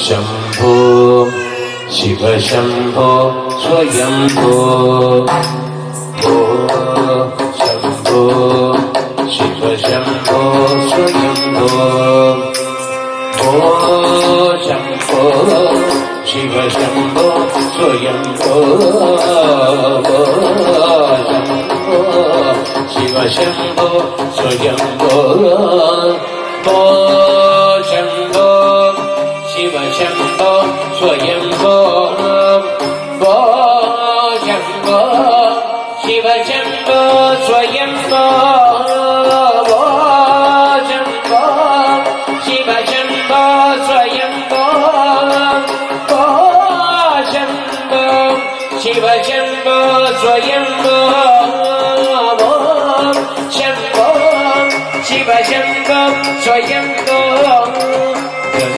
शम्भो शिव शम्भो स्वयम्भो ओ शम्भो शिव शम्भो स्वयम्भो ओ शम्भो शिव शम्भो स्वयम्भो शम्भो शिव शम्भो स्वयम्भो ओ शम्भो शिव शम्भो स्वयम्भो ओ शम्भो शिव शम्भो स्वयम्भो ओ शम्भो शिव शम्भो स्वयम्भो ओ शम्भो शिव शम्भो स्वयम्भो ओ शम्भो शिव शम्भो स्वयम्भो